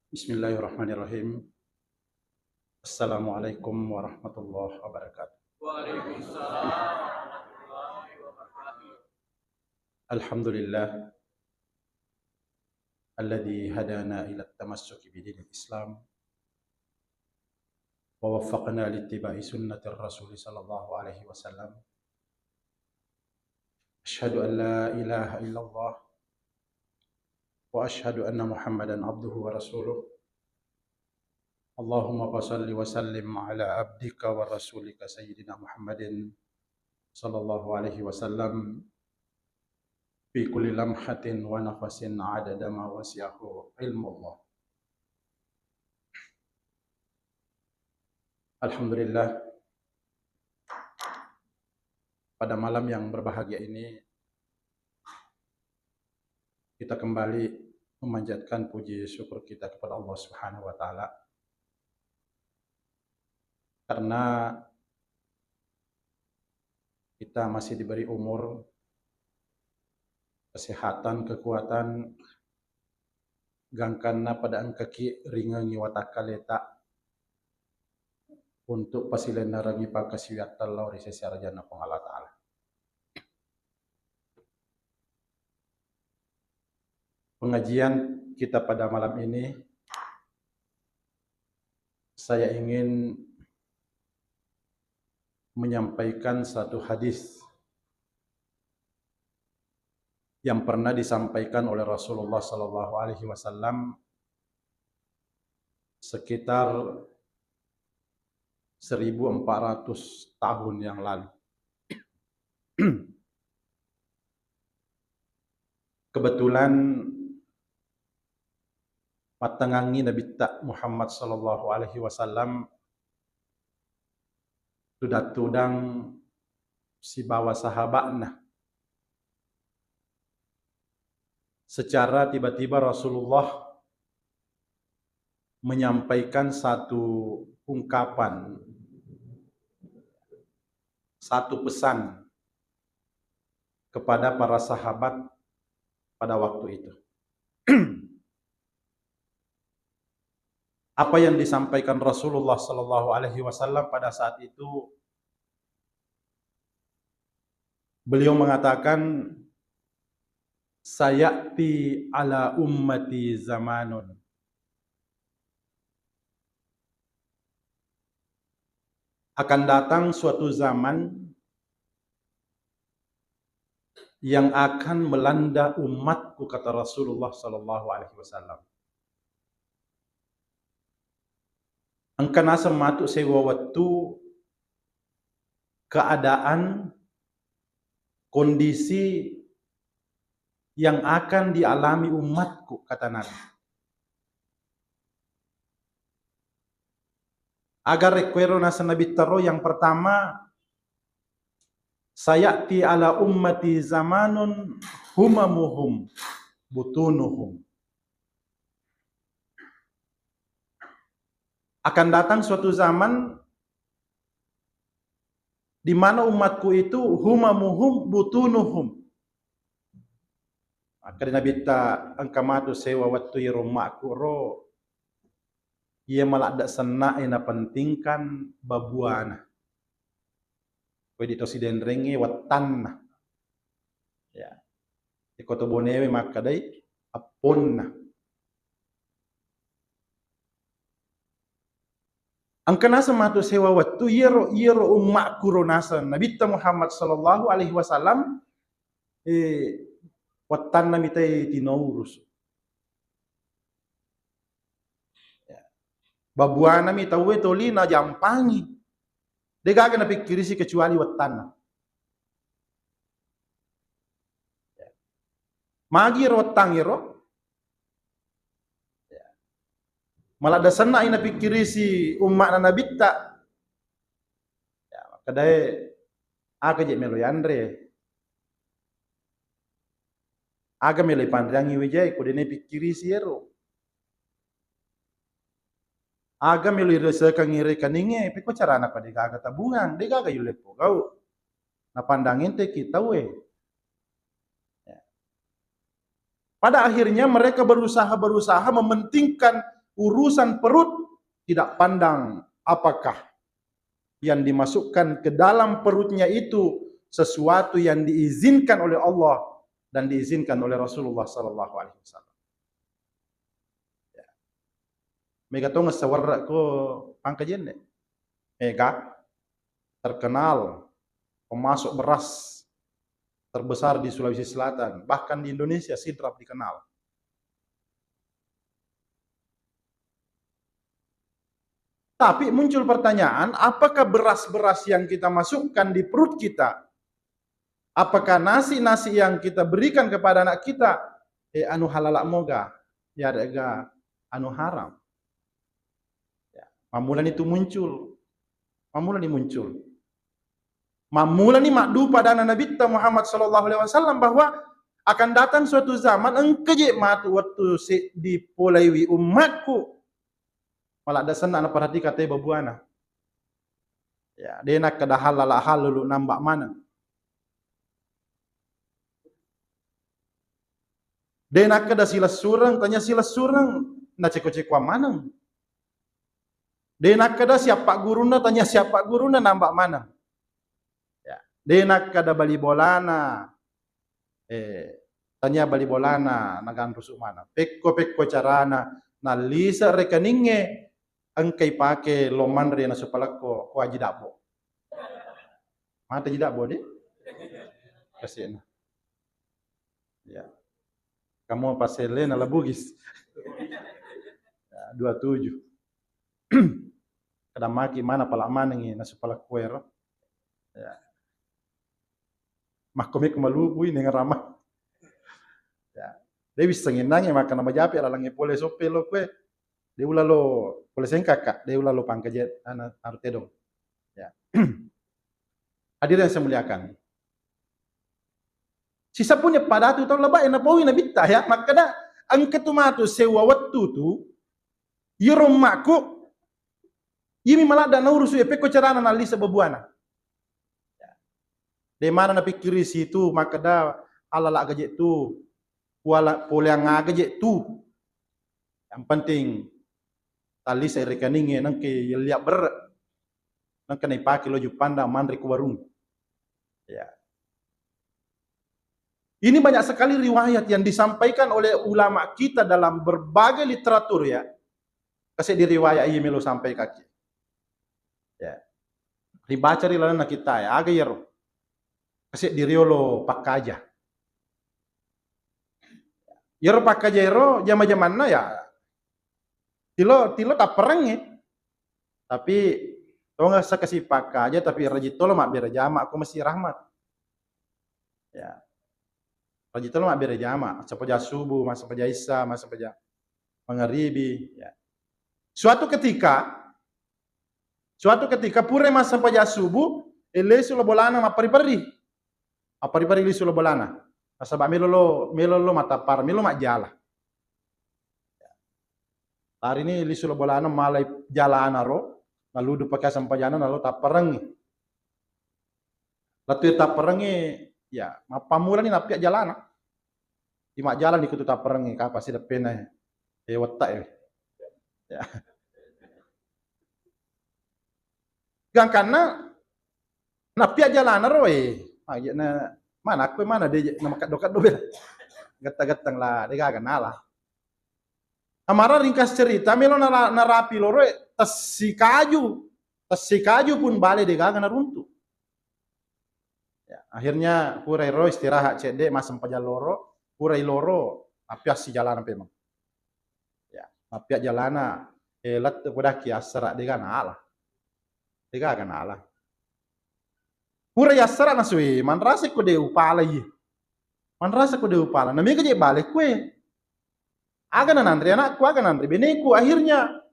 Bismillahirrahmanirrahim. Assalamualaikum warahmatullahi wabarakatuh. Waalaikumsalam. Alhamdulillah alladzi hadana ila at-tamassuk bidinil Islam wa waffaqna liittiba'i sunnatir Rasul sallallahu alaihi wasallam. Asyhadu an la ilaha illallah wa asyhadu anna Muhammadan abduhu wa rasuluh. Allahumma shalli wa sallim ala abdika wa rasulika sayyidina Muhammadin sallallahu alaihi wasallam fi kulli lamhatin wa nafasin adada ma wasi'ahu ilmullah. Alhamdulillah, pada malam yang berbahagia ini kita kembali memanjatkan puji syukur kita kepada Allah Subhanahu wa taala karena kita masih diberi umur, kesehatan, kekuatan, gangkanna pada angkaki ringangi wataka letak untuk pasilena rangi pakasiwat talau ri sesiarjana pang Allah taala. Pengajian kita pada malam ini saya ingin menyampaikan satu hadis yang pernah disampaikan oleh Rasulullah sallallahu alaihi wasallam sekitar 1400 tahun yang lalu. Kebetulan matangangi Nabi Muhammad sallallahu alaihi wasallam sudah tudang si bawa sahabatna. Secara tiba-tiba Rasulullah menyampaikan satu ungkapan, satu pesan kepada para sahabat pada waktu itu. Apa yang disampaikan Rasulullah sallallahu alaihi wasallam pada saat itu, beliau mengatakan, sayati ala ummati zamanun akan datang suatu zaman yang akan melanda umatku, kata Rasulullah sallallahu alaihi wasallam. Angkana sematu sewa waktu keadaan kondisi yang akan dialami umatku, kata Nabi. Agar rekwero nasa Nabi taro yang pertama, sayati ala ummati zamanun humamuhum butunuhum. Akan datang suatu zaman di mana umatku itu humamuhum butunuhum. Maka Nabi ta angkamatu sewa waktu rumahku ro ia malah ada senai na pentingkan babuana. Kau di tosi denrenge watan. Ya. Di kota bonewe maka dai aponna. Angkana sematu sewa waktu yero ummak kuronasa Nabi Muhammad sallallahu alaihi wasallam watan na mitai tinaurus. Babuana mi tawe toli na jampangi. Dega na pikiri si kecuali watan. Magi rotang iro. Malah ada sana ina pikiri si umat na nabita. Ya, kadai aga je melo yandre. Aga melo pandrangi wijai ko dene pikiri si ero. Aga melo iresa kangire kaninge piko cara na pada aga tabungan, dega aga yulepo kau. Na pandangin te kita we. Ya. Pada akhirnya mereka berusaha mementingkan urusan perut, tidak pandang apakah yang dimasukkan ke dalam perutnya itu sesuatu yang diizinkan oleh Allah dan diizinkan oleh Rasulullah sallallahu alaihi wasallam. Mega tong sawarra ko pangkajen ne. Mega terkenal pemasok beras terbesar di Sulawesi Selatan, bahkan di Indonesia Sidrap dikenal. Tapi muncul pertanyaan, apakah beras-beras yang kita masukkan di perut kita, apakah nasi-nasi yang kita berikan kepada anak kita, anu halal moga, ya ada anu haram. Mamulan itu muncul. Mamulan ini muncul. Mamulan ini makdu pada Nabi Muhammad sallallahu alaihi wasallam bahwa akan datang suatu zaman engke matu waktu dipulaiwi umatku. Malah ada sana anak perhati kata babuana. Ya, dia nak kada halal lulu nambak mana. Dia nak kada silas surang, tanya silas surang, na ceko-ceko mana. Dia nak kada siapa guruna, tanya siapa guruna nambak mana. Ya. Dia nak kada bali bolana, tanya bali bolana, nagan rusuk mana. Pekko carana, na lisa rekeningnya, engkai pake lomandre na supalako ko aji dabo. Mata aji dabo deh. Kasih na. Ya. Kamu pasele na labugis. Ya, 27. Kada maki mana pala manangi na supala kuero. Ya. Makomik malubui dengan ramah. Ya. Dia bisa nginangi makan nama japi ala langi pole sope lo kue. Dia ula lo pole sengkaka, dia ula lo pangkajet ana artedong. Ya. Hadirin yang saya muliakan. Sisa punya pada tu tahu lebay na pawi na bitta ya. Maka da ang ketumatu sewa waktu tu yoromaku yimi malada na urusu epeko carana na lisa babuana. De mana na pikiri situ maka da ala la gaje tu wala pole ang gaje tu. Yang penting tali sa rekening nang ke liap ber nang kanai paki lo jupanda mandri ku warung. Ya. Ini banyak sekali riwayat yang disampaikan oleh ulama kita dalam berbagai literatur ya. Kasih di riwayat ini melo sampai kaki. Ya. Dibaca di lana kita ya, aga yero. Kasih di riolo pakaja. Yero pakaja yero jama-jamanna ya. Tilo tak perang ya. Tapi to nga sa kasih pakaja tapi rajito lo mak bira jama aku masih rahmat. Ya. Rajito lo mak bira jama, sapaja subuh, masa sapaja isya, masa sapaja magharibi ya. Suatu ketika pure masa sapaja subuh, ele sulo bolana mapari-pari. Apari-pari li sulo bolana. Asaba melo lo matapar, melo mak jala. Hari ini li sulo bolana malai jala anaro, lalu pakai sampajana lalu taparangi. Latu taparangi ya, mapamula ni napiak jalana. Di mak jalan ikutu taparangi kapa si depena watak ya. Gang karena napiak jalana roe. Na mana aku mana dia nama kat dokat dobel. Gata-gatang lah dia gak kenal lah. Amara ringkas cerita melo narapi loro tesi kaju pun balik dia gak kena runtuh. Ya, akhirnya purai ro istirahat cede masam pajal loro, purai loro apias si jalan apa emang. Ya, apias jalana lat pada kiasara dia gak kenal lah. Dia gak kenal lah. Purai asara nasui manrasa ko de upala yi. Manrasa ko de upala. Namanya je balik kue. Aga na nandri anakku, aga nandri beneku. Akhirnya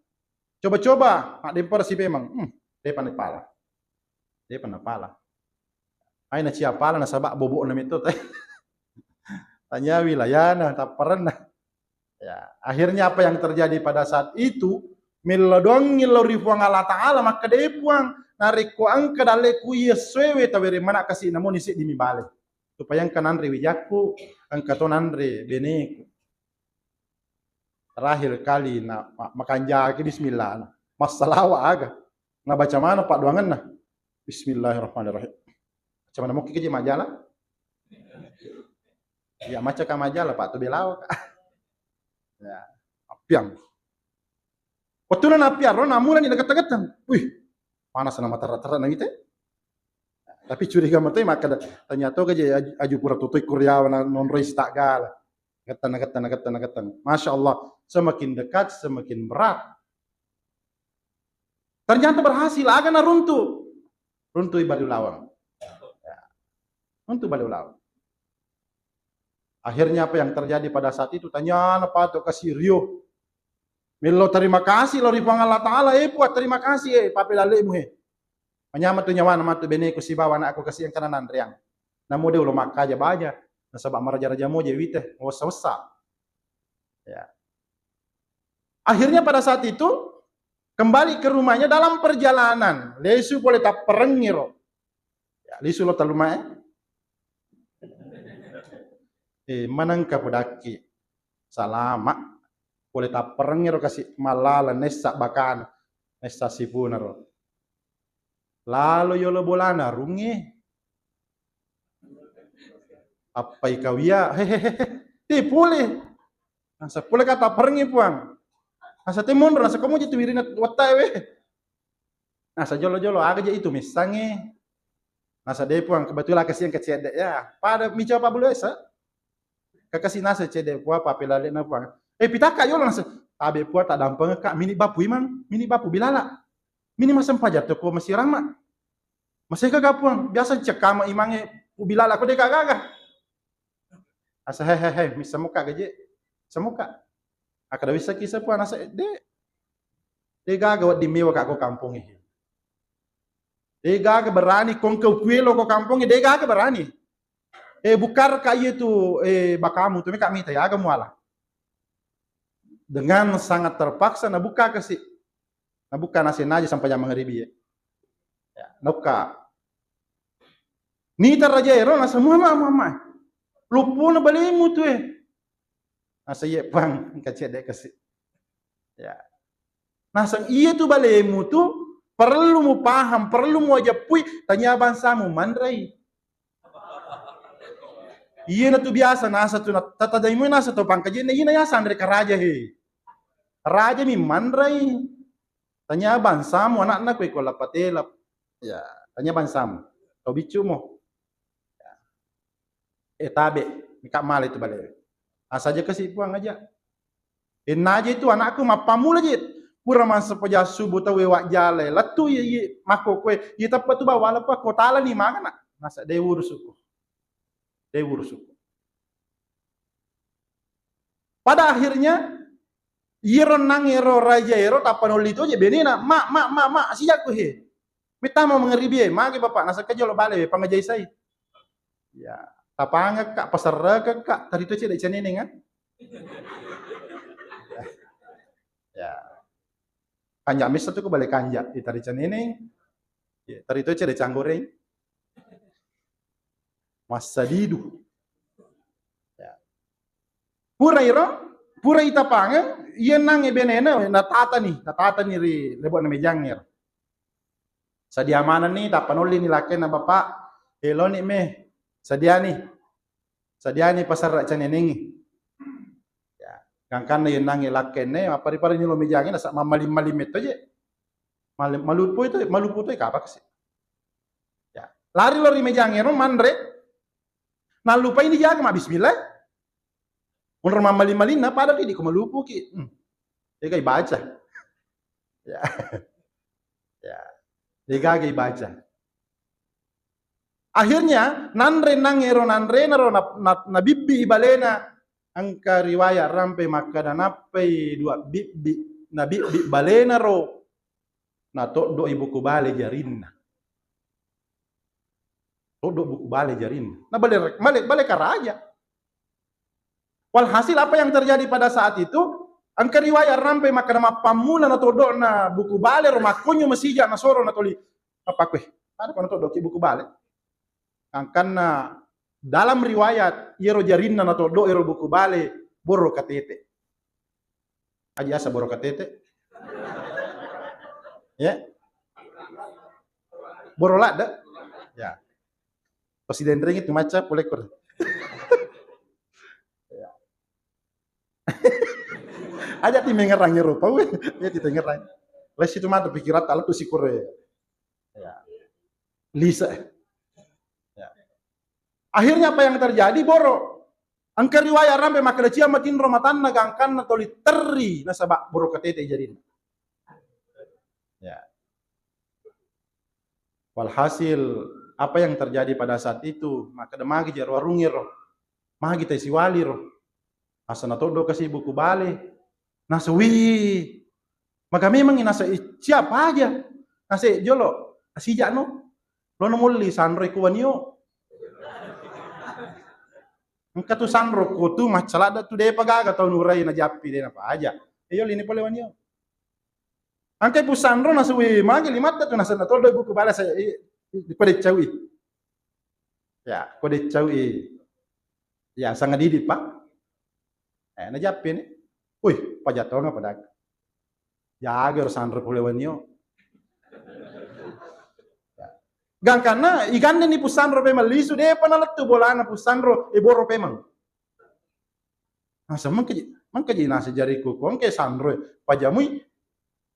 coba-coba nak dempar si memang. Dia pandai pala. Dia pandai pala. Ay na siya pala na sabak bobok na mito. Tanya wilayana tak pernah. Ya, akhirnya apa yang terjadi pada saat itu? Melodong ngilori puang Allah Ta'ala maka dia puang narik ko ang kadale ku yesuwe tawere mana kasih namun isi dimi bale. Supaya ang kanandre wijakku ang katonandre beneku. Terakhir kali na makan jaki bismillah. Masalawa aga. Na baca mana Pak Duangan nah. Bismillahirrahmanirrahim. Macam mana mau kiki majalah? Ya macam ka majalah Pak tu belawa. Ya, apiang. Waktu na apiang, ro namulan ni dekat-dekatan. Wih, panas nama terat-terat na gitu. Tapi curiga mata maka ternyata gaje aju pura tutui Korea non reis tak gal. Gatan. Masya Allah, semakin dekat semakin berat. Ternyata berhasil, agak na runtuh ibadu lawang. Ya. Runtuh ibadu lawang. Akhirnya apa yang terjadi pada saat itu? Tanya apa tuh kasih Rio. Milo terima kasih lo ripang Allah Ta'ala. Buat terima kasih papilalimu Menyama tu nyawa nama tu bene ku si bawa anak aku kasih yang kanan riang. Namu dia ulo maka aja baja. Nasabak maraja-raja mo je wite wasa-wasa. Ya. Akhirnya pada saat itu kembali ke rumahnya dalam perjalanan. Lesu boleh tak perengiro. Ya, lesu lo talumai. Manangka podaki. Salama. Boleh tak perengiro kasih malala nessa bakan. Nessa sipunaro. Lalu yolo bolana rungi. Apa ikau ya? Hehehe. Pulih. Nasa pulih kata perengi puang. Nasa timun nasa kamu jitu wirina watai we. Nasa jolo-jolo aga je itu misangi. Nasa de puang kebetulan kasih yang kecedek ya. Pada mico apa bulu esa? Kakasih nasa cedek puang papelale na puang. Pitaka yolo nasa. Tabe puang tak dampeng kak mini bapu imang, mini bapu bilala. Mini masam pajar toko masih rama. Masih kagak puang. Biasa cek kama imangnya bilala ko de kagak. Asa hehehe, misa muka gaje, semuka. Akada bisa kisah puan asa de gaga wat dimewa kako kampung ini. De gaga berani kongkau kuelo ko kampung ini, de gaga berani. Bukar kayu tu bakamu tu mi kami taya aga muala. Dengan sangat terpaksa nabuka kasih. Nabuka nasi naji sampai jam maghribi ya. Nabuka. Nita raja ero na semua mama. Lupu na balimu tu Nasa iya pang kacedek kasih. Ya. Nasa iya tu balimu tu perlu mu paham, perlu mu aja pui tanya bansamu mandrai. Iya na tu biasa nasa tu tata daimu nasa tu pang kaje na iya na yasa andre ka raja Raja mi mandrai. Tanya bansamu anak-anak ko lapatelap. Ya, tanya bansamu. Kau bicu mo. Tabe, mika mal itu balik. Saja kasih puang aja. Naja itu anakku mapamula je. Pura masa peja subuh tahu wak jale. Latu ye mako kue. Ye tapat tu bawa lepas kota lah ni makan nak. Nasa dia urusuku. Pada akhirnya iro nang iro raja iro tapan olito je benina. Mak sijak ku he. Mita mau mengeribi magi bapak nasa kejolo balik pangajai saya. Ya. Tapanga kak pasar kak tadi tu cedek cenene kan? Ya. Kanjak mis tu ko balik kanjak di tadi cenene. Ya, tadi tu cedek canggoreng. Masa didu. Ya. Pura itapanga iya nang benena natata ni ri lebok na mejangir. Sadia mana ni tapanoli ni laken na bapak elo ni me Sadia ni pasar cenenengi. Ya, kangkan na yun nang ilakene, pari-pari ni lumijangin nasa mamalim-malimit to je. Malupo itu apa kasi. Ya, lari mejangin ro mandre. Nalupa ini jaga ma bismillah. Unur mamalim-malin na pada di ko malupo ki. Dia baca. Ya. Ya. Dia baca. Akhirnya nandre nangero nandre naro na bibbi balena angka riwayat rampe maka dan napai dua bibbi na bibbi balena ro na to do ibuku bale jarinna. To do buku bale jarinna. Na balik ka raja. Walhasil apa yang terjadi pada saat itu? Angka riwayat rampe maka na pamula na to do na buku bale ro makunyo masija na soro na toli apa kue? Ada kono to do ki buku bale. Karena dalam riwayat iro jarinna nato do iro buku bale borro katete. Aja asa boro katete. Ya, boro lada. Ya. Presiden ring itu maca polekor. Ya. Aja ti mengerang Eropa we. Ya ti tengerang. Les itu mah pikiran tal tu si Korea. Ya. Lisa. Ya. Akhirnya apa yang terjadi boro? Angka riwayat rampe maka cia makin romatan nagangkan na toli teri na sabak boro katete jadi. Ya. Walhasil apa yang terjadi pada saat itu maka demagi jero warungir roh. Magi teh siwali roh. Asana todo kasih buku bale. Nasa wi. Maka memang nasa siapa aja. Nasa jolo asija no. Lo nomuli sanro ikuanyo. Engka tu sanro ko tu macalada tu de pagaga tau nurai na japi de apa aja. Iyo lini pole wanyo. Angka pu sanro nasa wi magi limata tu nasa na todo buku bale saya kode cawi. Ya, kode cawi. Ya, sangat didit pak. Na japi ni. Wih, pajato nga padag. Jaga sanro pole wanyo. Gang karena ikan ni pusandro pemang lisu de panalat tu bolana pusandro boro pemang. Nasa mangkaji nasa jariku ko angke sandro pajamui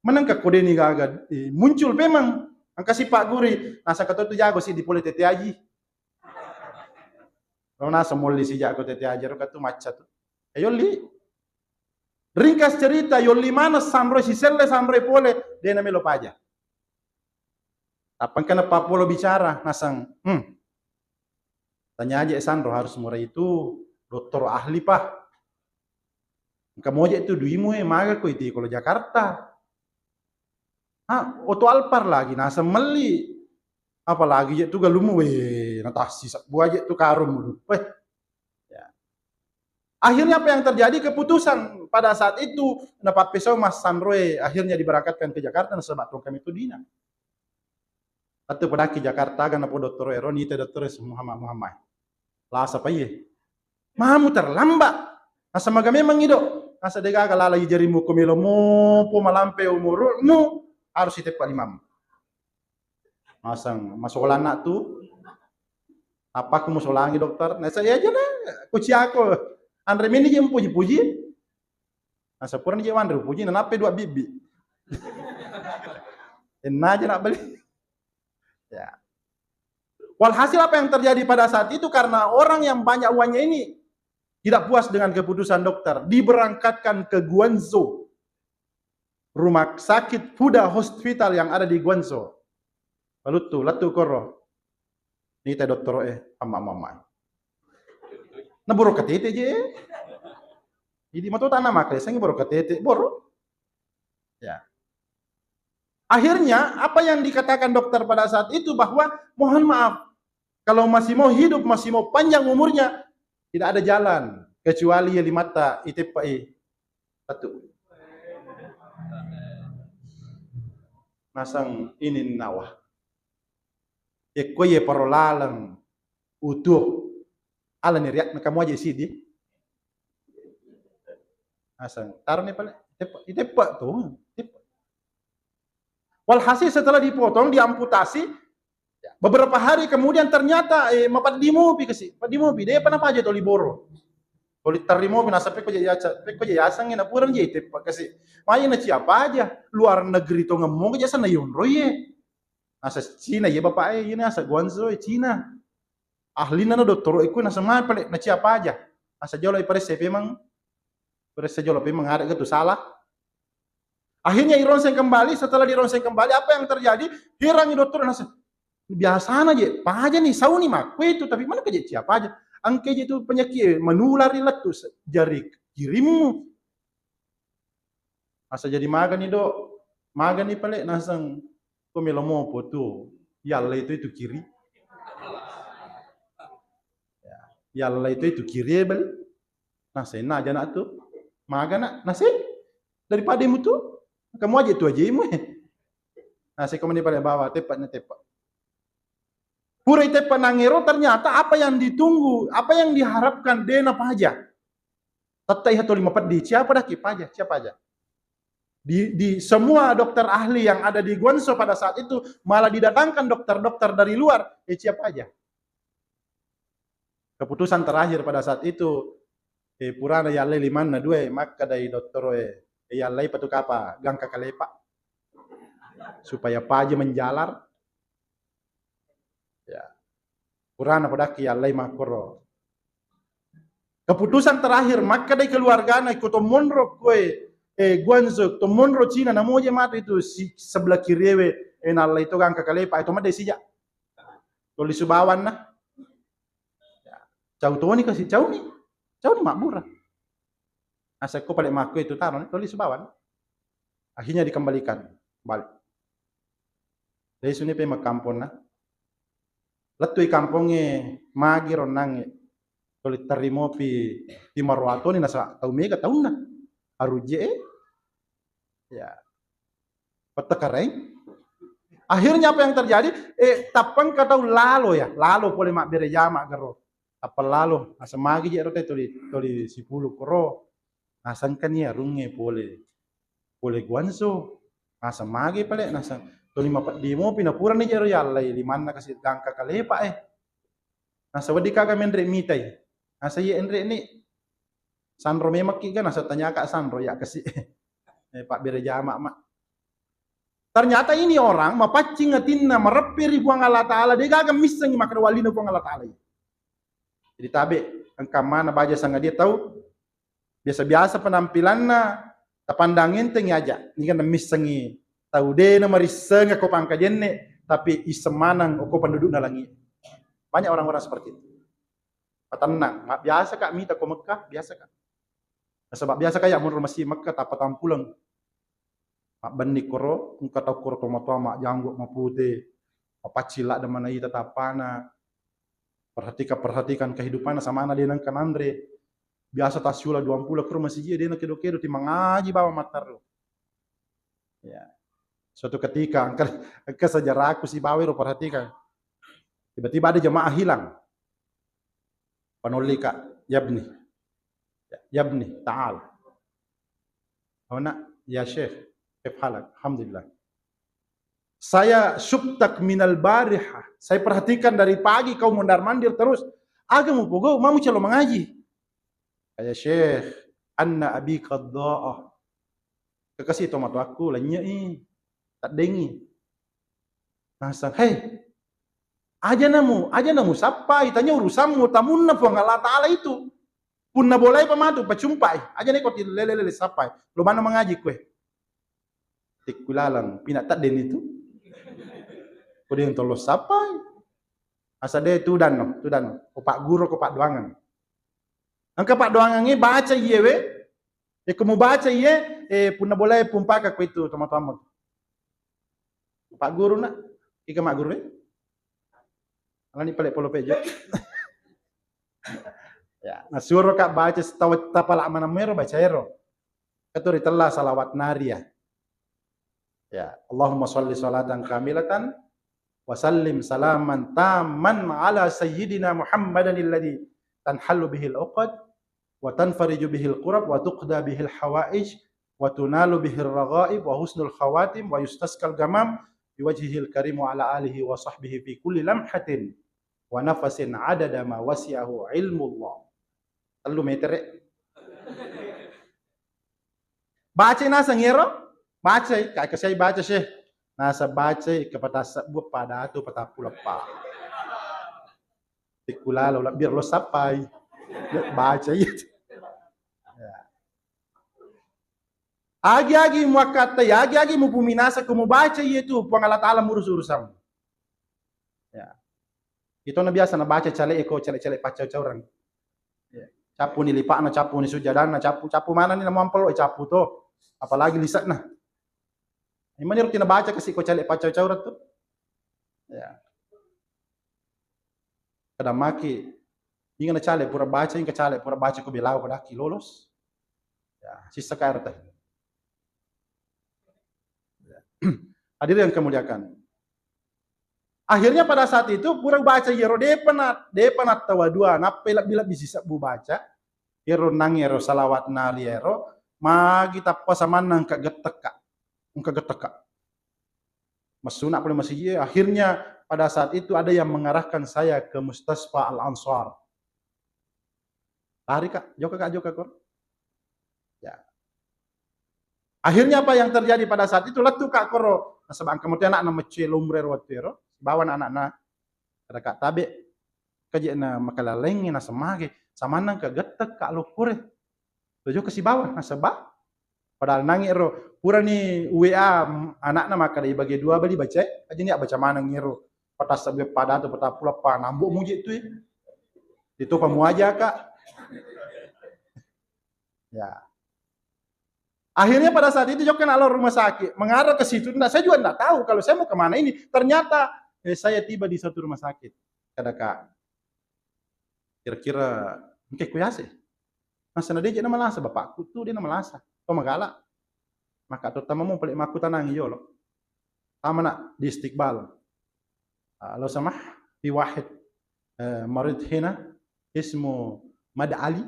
manangka kode ni gaga muncul pemang angka si Pak Guri nasa kata tu jago si di pole tete aji. Lo nasa molli si jago tete aji ro katu maca tu. Yoli ringkas cerita yoli mana sandro si selle sandro pole de na melo paja. Apa kena Papolo bicara nasang, tanya aja Sandro harus mulai itu dokter ahli pak. Kamu aja itu duimu maga ko itu kalau Jakarta. Oto Alpar lagi nasa meli. Apalagi itu galumu natasi buah aja itu karum ya. Akhirnya apa yang terjadi keputusan pada saat itu dapat pesau Mas Sandro akhirnya diberangkatkan ke Jakarta na sebab kami itu dina. Atau pada ke Jakarta kan apa dokter Eroni te dokter Muhammad. Lah apa ye? Mamu terlambat. Asa maga memang ido. Asa dega galala jarimu komelomo po malampe umurmu harus itepa imam. Masang masolan nak tu. Apa aku musolangi dokter? Nah saya aja lah. Kuci aku. Andre mini je puji-puji. Asa purna je Andre puji nanape dua bibi. Enak aja nak beli. Ya. Walhasil apa yang terjadi pada saat itu karena orang yang banyak uangnya ini tidak puas dengan keputusan dokter, diberangkatkan ke Guangzhou, rumah sakit Fuda Hospital yang ada di Guangzhou. Lalu tuh, latu koro, ini teh dokter mama. Nah boro katete je, jadi matu tanah makai, saya boro katete, boro. Ya. Akhirnya apa yang dikatakan dokter pada saat itu bahwa mohon maaf kalau masih mau hidup masih mau panjang umurnya tidak ada jalan kecuali limata itepai satu nasang ini nawah ekoye parolalang utuh ala ni riak kamu aja sidi nasang taruh nih pale itepa tuh walhasil setelah dipotong, diamputasi, beberapa hari kemudian ternyata mapat dimopi kasi, pat dimopi, dia apa aja toli boro, toli terimopi, nasa peko jadi asang na purang jadi tepak kasi, maya na siapa aja, luar negeri to ngomong aja sana yonro ye, nasa Cina ye bapak ini nasa Guangzhou Cina, ahli na dokter ikut nasa mana pale na siapa aja, nasa jolo ipare memang, jolo memang ada gitu salah. Akhirnya dironseng kembali, setelah dironseng kembali, apa yang terjadi? Herangi dokter nasa, biasa aja, apa aja nih, sauni mak, itu, tapi mana kerja siapa aja? Angke itu penyakit, menular letus, jari kirimu. Nasa jadi magan nih dok, magan nih pale, nasang, komelomo tuh, yalla itu kiri. Yalla itu kiri balik. Nasa aja nak tuh, magan nak, nasa daripada mu tuh. Kamu aja itu aja imu. Nah, saya kemudian pada bawah tepatnya tepat. Pura tepat nangero ternyata apa yang ditunggu, apa yang diharapkan dena apa aja. Tatai hatoli mapat di siapa dah siapa aja. Di semua dokter ahli yang ada di Guangzhou pada saat itu malah didatangkan dokter-dokter dari luar. Siapa aja? Keputusan terakhir pada saat itu, purana ya lei liman na dua, maka dari dokter ya lei patu kapa gang kakalepa supaya paje menjalar. Ya. Purana padaki ya lei makoro. Keputusan terakhir maka dari keluarga na ikuto monro kue Guangzhou, to monro Cina na moje mata itu si sebelah kiriwe nalai itu gang kakalepa itu mah desija. Tulis subawan na. Jauh tuh nih kasih jauh nih makmurah. Asa ko balik maku itu taruh tulis subawan. Akhirnya dikembalikan balik. Dari sini pe makampon na. Letui kampongnya magi ronang tulis terimo pi marwato ni nasa tau mega tahun na. Aruje ya. Petekareng. Akhirnya apa yang terjadi? Tapang katau lalo ya. Lalo boleh mak berejama garo. Apa lalu? Asa magi jero te toli sipulu koro. Nasan kan ya runge boleh Guangzhou. Asa magi pale nasan toli mapat demo pinapura ni jero ya lai liman na kasih gangka kalepa Nasa wadi kaga mendre mitai. Nasa yeendre ni Sandro memak kan nasa tanya kak Sandro ya kasih Pak berejama mak. Ternyata ini orang mapacing ngatinna marepiri buang Allah Ta'ala. Dia gagal miseng makan walina buang Allah Ta'ala. Jadi tabe, engkau mana baca sanga dia tahu. Biasa-biasa penampilannya, tapandangin tengi aja. Ini kan misengi. Tahu deh nama riseng aku pangka jenne. Tapi isemanang aku penduduk nalangi. Banyak orang-orang seperti itu. Tenang, biasa kak minta ke Mekah, biasa kak. Sebab biasa kayak menurut masih Mekah tak patang pulang. Mak benik koro, engkau tahu koro tomat mak janggut mak putih, apa cilak dan mana ita tapana. Perhatikan kehidupan sama anak dia nang kanandre. Biasa tasula 20 ke rumah si dia nak kedo-kedo timang ngaji bawa matar lo. Ya. Suatu ketika angker sejarah aku si bawa perhatikan. Tiba-tiba ada jemaah hilang. Panoli kak, yabni, ta'al. Anak, ya Syekh. Halak, alhamdulillah. Saya syubtak minal barihah. Saya perhatikan dari pagi kau mondar-mandir terus. Agak mau pogo, mau calo mengaji. Kayak Syekh, anna abi qadda'ah. Kekasih tomat aku lanya tak dengi. Nasang, hei, aja namu sapai, tanya urusanmu, tamunna puang Allah Ta'ala itu. Punna boleh pematu, pacumpai. Aja nih kau lele sapai. Lo mana mengaji kue? Tikulalang, pinat tak den itu. Kode yang tolos sapai. Asa dia tu dan Pak guru ke Pak Doangan. Angka Pak Doangan ini baca iya we. Kamu baca iya, punna boleh pumpaka ku itu teman-teman. Pak guru nak, ika mak guru Alani pelek polo pejo. Ya, nasuruh kak baca setawa tapala mana mero baca ero. Katuri telah salawat naria. Ya, Allahumma sholli sholatan kamilatan wa sallim salaman tamman ala sayyidina Muhammadan alladhi tanhallu bihil uqad wa tanfariju bihil qurab wa tuqda bihil hawaij wa tunalu bihil raghaib wa husnul khawatim wa yustaskal gamam biwajhihil karim wa ala alihi wa sahbihi fi kulli lamhatin wa nafasin adada ma wasi'ahu ilmullah. Telu meter. Baca nasa ngero? Baca, kaya saya baca sih. Nasa baca kepada sebuah pada itu pada pulapa. Tikulalo biar lo sapai. Baca itu. Agi-agi mu kata ya, agi-agi mu puminasa kamu baca itu pengalat alam urus-urusan. Ya. Itu na biasa na baca cale cale pacau orang. Ya. Capu ni lipak na capu ni sujadana capu mana ni na mampel capu to. Apalagi lisak na. Imani rutin baca kasih ko cale pacau tu. Ya. Kadang maki ingat na cale pura baca ko bilau ko daki lolos. Ya, sisa kair teh. Hadirin yang kemuliakan. Akhirnya pada saat itu pura baca yero depanat tawadua napelak bila bisa bu baca yero nang yero salawat nali yero ma kita pasaman nang ka getek kagetek kak. Masuna pula masih akhirnya pada saat itu ada yang mengarahkan saya ke Mustasfa Al-Ansar. Lari kak, joka kor. Ya. Akhirnya apa yang terjadi pada saat itu letu kak koro. Sebab kemudian anak nama celumrer waktu itu, bawa anak-anak kada kak tabe kaje na makalaleng na semage sama nang kagetek kak lokure. Tujuh kasih bawah na sebab padahal nangis ro pura ni WA anak nama kada bagi dua bali baca aja ni baca mana ngiro patas sabe pada tu pata pula pa nambu muji tu itu pamu aja kak. Ya. Akhirnya pada saat itu juga alur rumah sakit mengarah ke situ. Nah, saya juga enggak tahu kalau saya mau kemana ini. Ternyata saya tiba di satu rumah sakit. Kada kak. Kira-kira mungkin kuyase. Masa dia jadi nama lasa bapakku tuh dia nama lasa. Kau magala. Maka terutama mau pelik maku tanang iyo loh. Sama nak di Istiqbal. Lo sama di wahid marid hina ismu Mad Ali.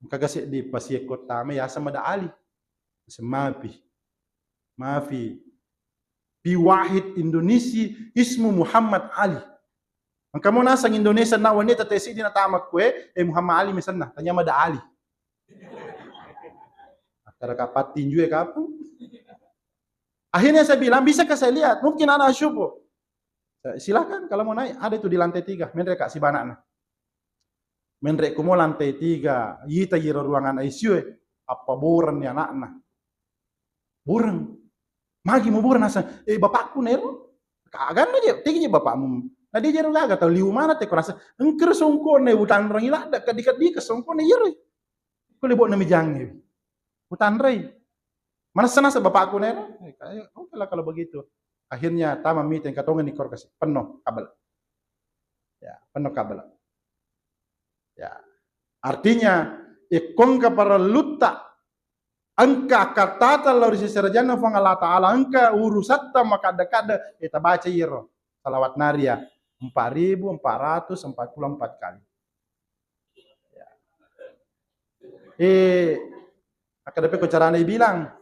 Kagasih di pasir kota ya sama Mad Ali. Maafi. Di wahid Indonesia ismu Muhammad Ali. Kamu nasang Indonesia na wanita tesi di natamak kue Muhammad Ali misalnya tanya Mad Ali. Kada kapat tinju ya kapu. Akhirnya saya bilang, bisa ke saya lihat? Mungkin anak syukur. Silakan kalau mau naik, ada itu di lantai 3. Mendrek kak si banakna. Mendrek kumo lantai 3. Yita yiro ruangan ICU. Apa boran ya anakna. Boran. Magi mau boran asa. Bapakku nero. Kagan aja. Tinggi bapakmu. Nah dia jero laga tahu liu mana te kurasa. Engker songko ne utan orang ila ada kadikat di kesongko ne yere. Ko lebok na mijangi. Hutan rei. Mana sana sa bapakku nero? Oke lah kalau begitu. Akhirnya tama meeting katongan ni kor kasih penuh kabel. Ya, penuh kabel. Ya. Artinya ikon ka para luta angka katata lauri serjana fang Allah Taala angka urusatta maka kada kita baca yero salawat naria 4.444 kali. Ya. Ada peko carane bilang.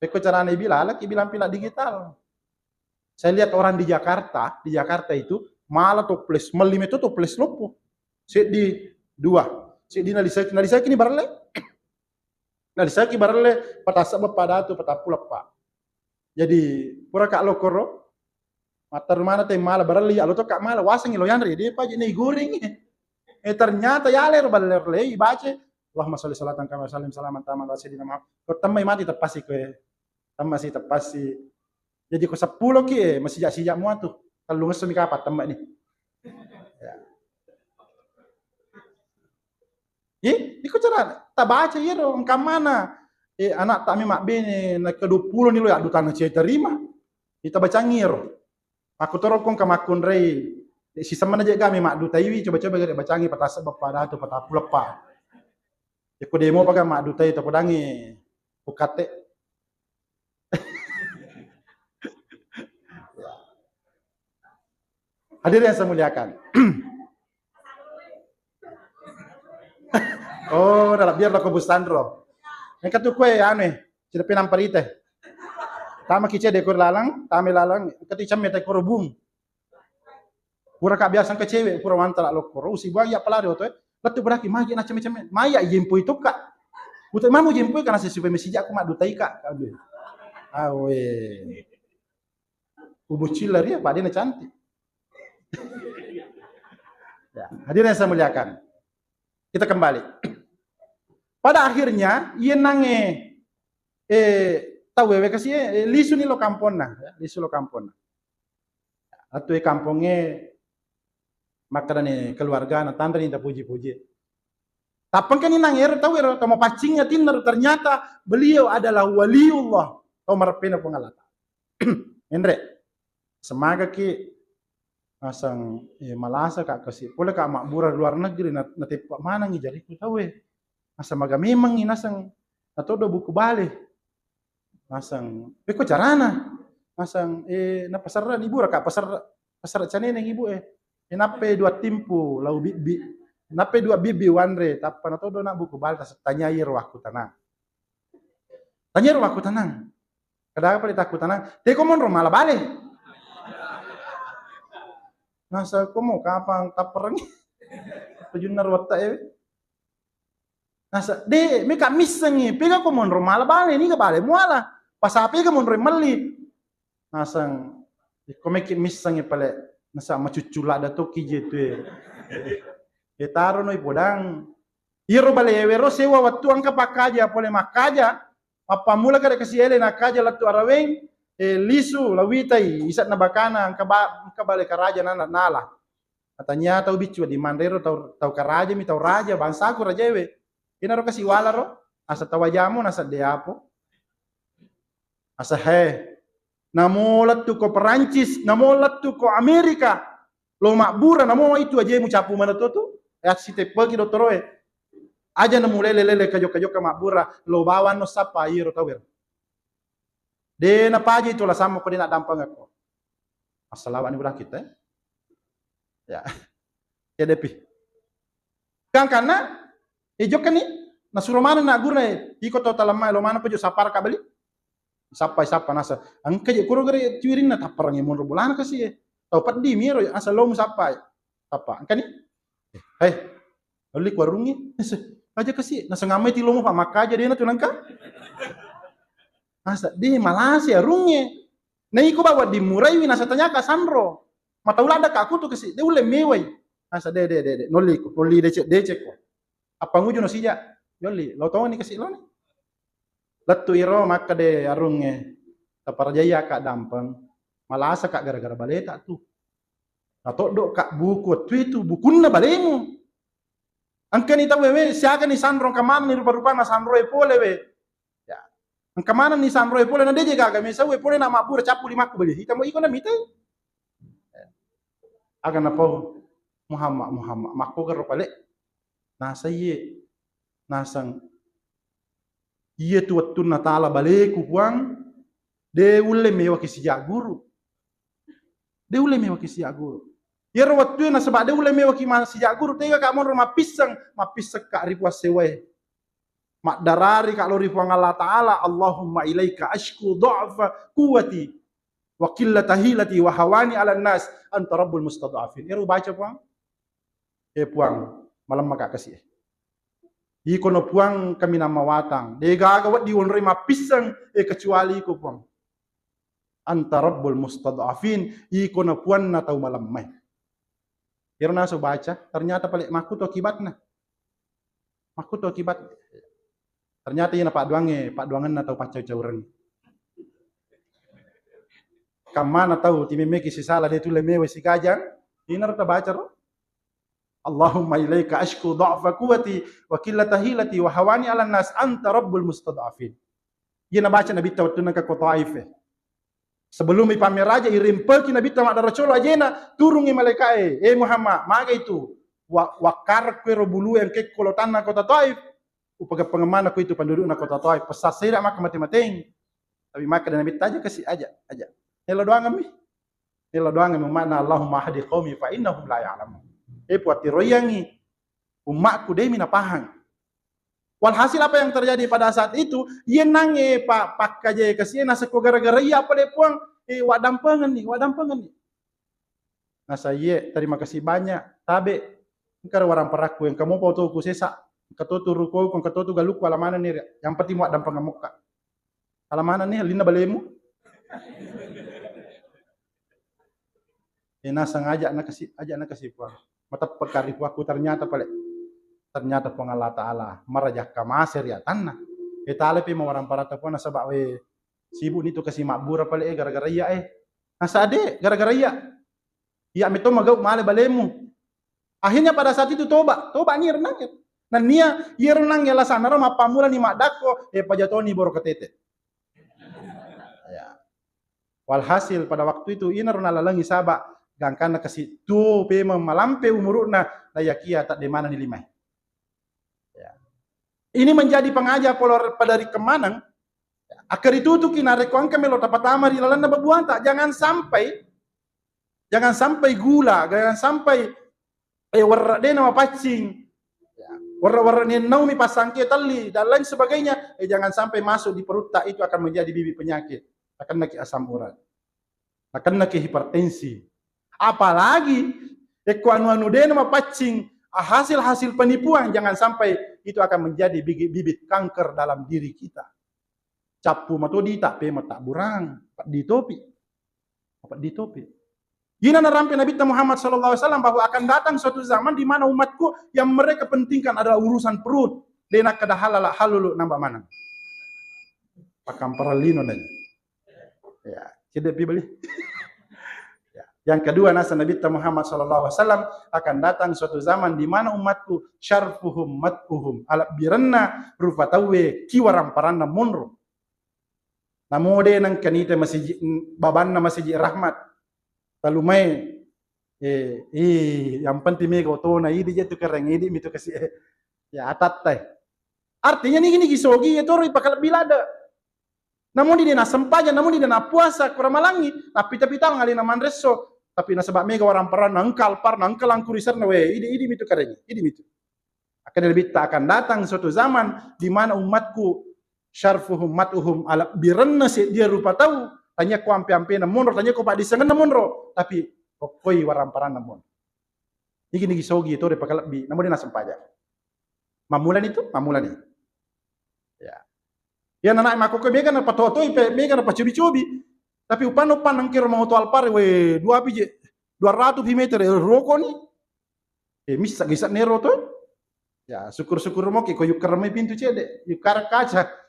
Peko carane bilang, lagi bilang pila digital. Saya lihat orang di Jakarta itu malah toples, melime itu toples lopo. Set di 2. Set di nalisaki ni barale. Nalisaki barale patasa pada tu patapula pak. Jadi pura kak lokoro. Matar mana teh malah barale alo to kak malah wasang ilo yanre dia pa ni goreng. Ternyata ya ler balerle baca Allahumma sholli salatan kama salim salaman taman wa sayyidina Muhammad. Ko tamay mati tepasi ko tamasi tepasi. Jadi ko 10 ki masih sijak mu atuh. Kalau ngesu mi kapat tembak ni. Ya. Iko cara ta baca yero engkam mana? Anak tak mi mak bene na ke 20 ni lo ya dutan cie terima. Kita baca ngiro. Aku torokong kamakun rei. Si sama aja kami mak dutaiwi coba-coba gede bacangi patasa bapada atau patapula pa. Aku demo pakai mak dutai tak pedangi ukate. Hadirin yang saya muliakan. Oh, dalam biar lo kebustandro. Yang katu kue ane, tidak pinam parite. Tama kice dekor lalang, tame lalang, ketika mete korobung. Pura kak biasa ke cewek, pura mantala lo koro, si buang ya pelari oto. Letu beraki magi na ceme-ceme. Maya jempo itu kak. Utai mamu jempo karena sesuai mesija aku mak dutai kak. Awe. Ubu cilar ya, Pak dia cantik. Ya, hadirin yang saya muliakan. Kita kembali. Pada akhirnya ia nange tahu wewe kasih lisu ni lo kampona, lisu lo kampona. Atau kampungnya makanan keluarga na tanda ni puji-puji. Tapi kan ini nangir tahu ya, mau pacingnya tinder ternyata beliau adalah waliullah. Tahu marpena pengalata. Endre, semaga ki masang malasa kak kasih. Boleh kak makbura luar negeri na tepak mana ngi jadi ku tahu masa maga memang ini nasang atau do buku balik. Masang, kok carana? Masang na pasaran ibu kak pasar cane neng ibu Nape 2 timpu lau bibi. Nape 2 bibi wanre tapan atau do nak buku balik tanya iro aku tanah. Tanya ro aku tenang. Kadang paling takut tenang. Te ko mon ro malah balik. Nasa ko mo kapang taperang. Tujuan wata ya. Nasa de me ka misangi pega ko mon ro malah balik ni ka balik muala. Pasapi ka mon ro mali. Nasang ko me ki misangi pale nasa macucula da to kije tu. E taro no ipodang. Iro bale wero sewa watu angka pakaja pole makaja. Apa mula kada kasi ele na kaja latu araweng lisu lawitai isat na bakana angka bale karaja na nala. Katanya tau bicu di mandero tau karaja mi tau raja bangsa ku rajewe. Ina ro kasi wala ro asa tawajamu nasa deapo. Asa he namolat tu ko Perancis, namolat tu ko Amerika. Lo makbura namo itu aja mu capu mana tu. Ya si te pergi doktoroe. Aja na mulele kajo makbura lo bawan no sapa iro tawer. De na paji itu lah sama ko dina dampang ako. Asalawan ni budak kita. Ya. Ya depi. Kan karena ijo kan ni nasuro mana na gurna iko to talamai lo mana pejo sapar ka bali. Sapa nasa. Angka je kuro gare tiwirin na taparang mon ro bulan kasi. Tau padi miro asal lo mu sapa. Apa? Angka ni. Hei. Oli warungi. Aja kasi nasa ngamay tilo mo pa makaja din na tunangka. Nasa di Malaysia runge. Na iko bawa di murai nasa tanya ka Sandro. Mataulada ka aku tu kasi de ule mewai. Nasa de noli de ko. Apa nguju no sija? Yoli lo tahu ni kasi lo ni. Latu iro maka de arunge. Taparjaya ka dampang. Malasa ka gara-gara baleta tu. Atau dok kak buku tu bukunna balemu. Angka ni tahu we siaga ni Sandro kamana ni rupa-rupa na Sandro e pole we. Ya. Ang kamana ni Sandro e pole na deje gaga mesa we pole na mabur capu lima ku beli. Hita mo iko na mitai. Aga na po Muhammad makko garo pale. Nasa ye nasang iye tu wattu na tala baleku puang de ulle mewa kisi guru. De ulle mewa kisi guru. Yero waktu na sebab de ulle mewa ki masih guru tega ka mon rumah pisang ka ribu sewe. Mak darari ka lo ribu Allah taala Allahumma ilaika ashku dha'fa quwwati wa qillata hilati wa hawani 'ala nas anta rabbul mustad'afin. Yero baca puang. Puang malam maka kasih. Iko no puang kami nama watang. De gaga wat di won rima pisang kecuali ko puang. Anta rabbul mustad'afin iko no puan na tau malam mai. Kira naso baca, ternyata paling maku tu akibatnya. Maku tu akibat. Ternyata yana Pak Duangan na tahu pacau cauran. Kamana tahu timeme kisi salah dia tu lemewe si kajang. Ina rata baca ro. Allahumma ilaika ashku dha'fa quwwati wa qillata hilati wa hawani 'ala nas anta rabbul mustad'afin. Yana baca Nabi tahu tu nak ke Taif. Sebelum ipamer raja irimpel ki Nabi tamak daracolo ajena turungi malaikat Muhammad maga itu wakar kue robulu yang ke kolotan na kota Taif upaga pengemana ku itu penduduk na kota Taif pesasira maka mati-mating tapi maka dan Nabi taja kasih aja nela doang kami makna Allahumma hadi qaumi fa innahum la ya'lamun puat tiroyangi umatku demi na pahang. Walhasil apa yang terjadi pada saat itu, ia nange pak kaje kasih nasa ko gara-gara ia apa puang wadampengan nih. Nah saya terima kasih banyak. Tabe engkar warang peraku yang kamu pau tu sesa, katotu ruko kon katotu galuku alamana nih. Yang penting wadampengan muka. Alamana nih lina balemu. Nasa ngajak nak kasih puang. Mata pekari puaku ternyata pengalah ta'ala marajah kamasir ya tanah ta'ala pi mawarang parata po nasa bakwe sibuk nito kasi makbura pala gara-gara iya nasa ade gara-gara iya mito magaw male balemu akhirnya pada saat itu toba ni renang ya nan niya renang ya lasana ro mapamula ni makdako pajatoni boro ketete ya walhasil pada waktu itu ina rona lalangi sabak gangkana kasi tu pe malampe umuruna layakia tak de mana ni limai. Ini menjadi pengajar pada dari kemanang. Akar itu tuh kinare kuang kami lo tapatama di lalanda babuanta. Jangan sampai gula, jangan sampai warade nama pacing. Warna-warna ni naumi pasang ke tali dan lain sebagainya. Jangan sampai masuk di perut tak, itu akan menjadi bibit penyakit. Akan nak asam urat. Akan nak hipertensi. Apalagi anu dena mapacing hasil-hasil penipuan, jangan sampai itu akan menjadi bibit kanker dalam diri kita. Capu matodi tak pe mata burang, pat ditopi. Ini narampi Nabi Muhammad SAW bahwa akan datang suatu zaman di mana umatku yang mereka pentingkan adalah urusan perut. Dena kada halulu nambah mana. Pakam paralino dan. Ya, tidak beli. Ya. Yang kedua nasa Nabi Muhammad SAW akan datang suatu zaman di mana umatku syarfuhum mat'uhum ala biranna rufatawe kiwaram parana munro. Namode nang kanita masih babanna masih rahmat. Talumay yang penting mega otona idi jatuh kereng idi mitu kasih ya atat teh. Artinya nih gini gisogi itu ri pakal bilada. Namun di dena sempaja, namun di dena puasa kurang malangi, tapi tal ngali na manreso, tapi na sebab mega orang peran nangkal angkurisar na we idi mitu kereng, idi mitu. Akan lebih tak akan datang suatu zaman di mana umatku syarfuhum mat'uhum ala biranna dia rupa tahu. Tanya ko ampe-ampe na munro, tanya ko pa disengen na munro, tapi pokoi waramparan na munro. Iki ni gisogi itu repakal bi, namun dia nasampaja. Mamulan itu, mamulan ini. Ya. Ya nanak makoko mega na patotoi, mega na pacubi-cubi. Tapi upan nang kira mau tual pare we 200 meter roko ni. Misa gisat nero to. Ya, syukur-syukur mo ki koyuk kerme pintu cede, yuk karak kaca.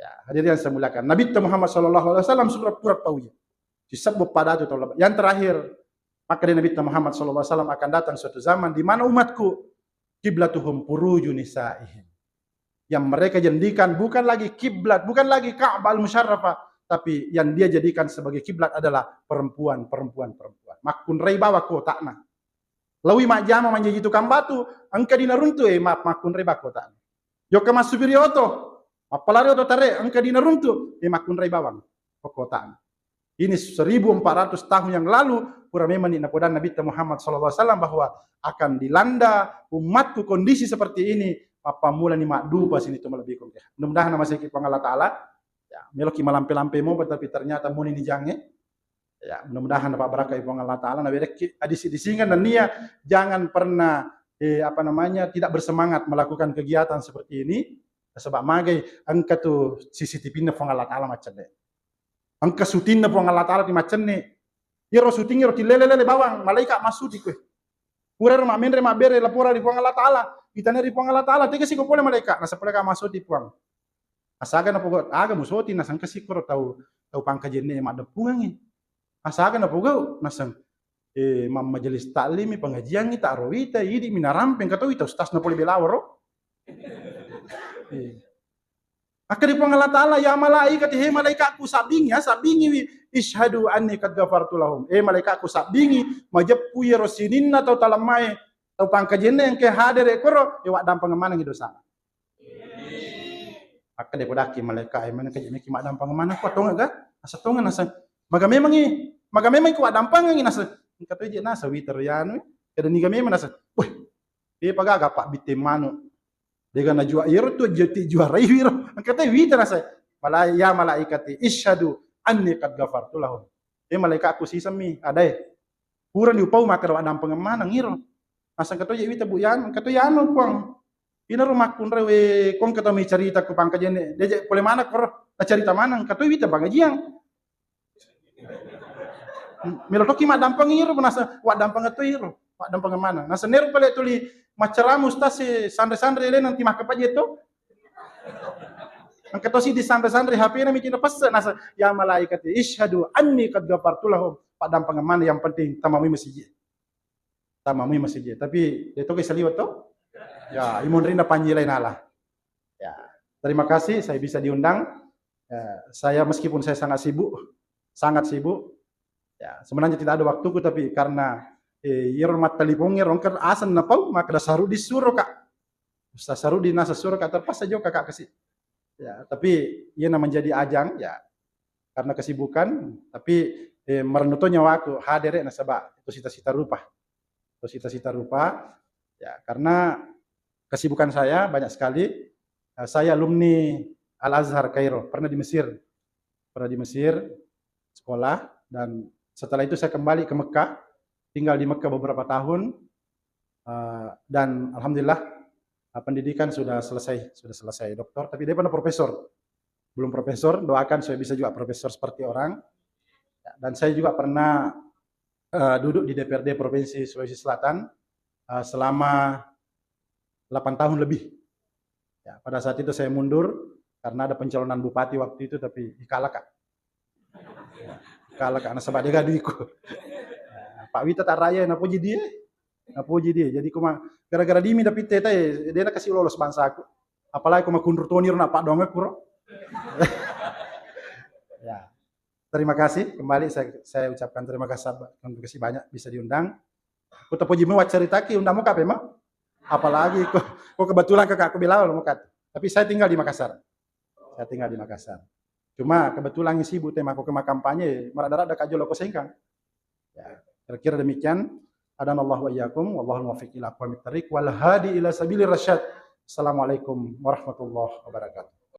Ya, hadirin yang saya muliakan. Nabi Muhammad SAW surat pauja. Disebut pada itu. Yang terakhir, maka Nabi Muhammad SAW akan datang suatu zaman di mana umatku kiblatuhum furuju nisaihim. Yang mereka jadikan bukan lagi kiblat, bukan lagi Ka'bah al-Musyarrafah, tapi yang dia jadikan sebagai kiblat adalah perempuan. Makun rei bawa kotakna. Lawi mak jama manjaji tukang batu, angka dinaruntu makun rei bawa kotakna. Yoka masubirioto. Apalagi atau tarik angka dina runtuh, makun rai bawang kokotaan. Ini 1400 tahun yang lalu, pura memang napodan Nabi Muhammad SAW bahwa akan dilanda umatku kondisi seperti ini. Apa mula ni makdu pas ini tu lebih konkret. Mudah-mudahan nama saya Allah Taala. Ya, meloki malampe-lampe mau, tapi ternyata muni ni jange. Ya, mudah-mudahan dapat berkah Allah Taala. Nabi disingan dan nia jangan pernah tidak bersemangat melakukan kegiatan seperti ini. Sebab magai angka tu CCTV na Allah Taala macam ni. Angka syuting na Allah Taala di macam ni. Iro syuting iro tilele bawang malaikat masuk di kue. Pura mak menre mak bere lapora di Allah Taala. Kita ni di Allah Taala tega si ko pole malaikat nasa pole ka masuk di puang. Asaga na pogo aga musoti na sangka sikoro tahu pangka jenne mak depungan ni. Asaga na pogo nasang majelis taklim pengajian ni tak rawita idi minarampeng katau ita ustaz na pole belawaro. Maka di Allah Ta'ala ya malaikat, malaikatku sabingi ishadu anni kad ghafartu lahum. Malaikatku sabingi majappu ya rosinin atau talamai atau pangkajenne yang ke hadir ekoro wak dam pengemana ngi dosa. Maka dia podaki malaikat mana kajeme ki mak dam pengemana ko tonga ga asa tonga nasa maga memang ku wak dam pangang nasa kata je nasa witer yanu kada ni ga memang nasa weh pagaga pak bitemano. Dia na jua iro tu jati juara iro. Angkatnya wita nasa ya malaikati ishadu anni kad ghafartu lahum. Malaikatku sisami adai. Puran diupau maka ada pengemana ngiro. Asa kato je wita buyan, kato yano kuang. Ina rumah kun rewe kong kato mi cerita ku pangkajene. Dia boleh mana kor cerita mana kato wita bangajiang. Milotoki mak dampang ngiro nasa wa dampang kato iro. Wa dampang mana. Nasa neru pale tuli macaramu stasi sandre-sandre ele nanti maka pa jeto. Angkat tosi di sandre-sandre HP na mikir pas nasa ya malaikat ishadu anni kad ghafartu lahum. Padang pengaman yang penting tamami masjid. Tapi itu ke saliwat to? Ya, imun rina panjilai nala. Ya, terima kasih saya bisa diundang. Ya, saya meskipun saya sangat sibuk. Ya, sebenarnya tidak ada waktuku tapi karena iro mat telepon iro ker asan na pau maka dasaru disuruh kak. Ustaz Sarudi nasa suruh kak terpas saja kakak kasih. Ya, tapi ia menjadi ajang ya karena kesibukan tapi merenutonya waktu hadir nasabah itu cita-cita rupa ya karena kesibukan saya banyak sekali. Saya alumni Al-Azhar Kairo, pernah di Mesir sekolah, dan setelah itu saya kembali ke Mekah, tinggal di Mekah beberapa tahun, dan alhamdulillah pendidikan sudah selesai doktor, tapi dia pernah profesor, belum profesor, doakan saya bisa juga profesor seperti orang. Dan saya juga pernah duduk di DPRD Provinsi Sulawesi Selatan selama 8 tahun lebih. Ya, pada saat itu saya mundur karena ada pencalonan bupati waktu itu, tapi kalah kak. Kalah karena sebab dia gaduiku. Pak Wita tak raya napuji dia. Jadi kuma gara-gara dimi tapi teta dia nak kasih lolos bangsa aku. Apalagi kuma kundur tonir nak pak dong aku. Ya. Terima kasih kembali saya ucapkan terima kasih banyak bisa diundang. Aku tepuji mu ceritaki undangmu kape mah? Apalagi kok kebetulan kakakku bilang mau kat. Tapi saya tinggal di Makassar. Cuma kebetulan sibuk tema aku kema kampanye, marada-rada kajol aku sengkang. Ya, kira-kira demikian. Adanallahu wa iyyakum wallahul muwaffiq ila aqwamit thariq wal hadi ila sabilir rasyad. Assalamualaikum warahmatullahi wabarakatuh.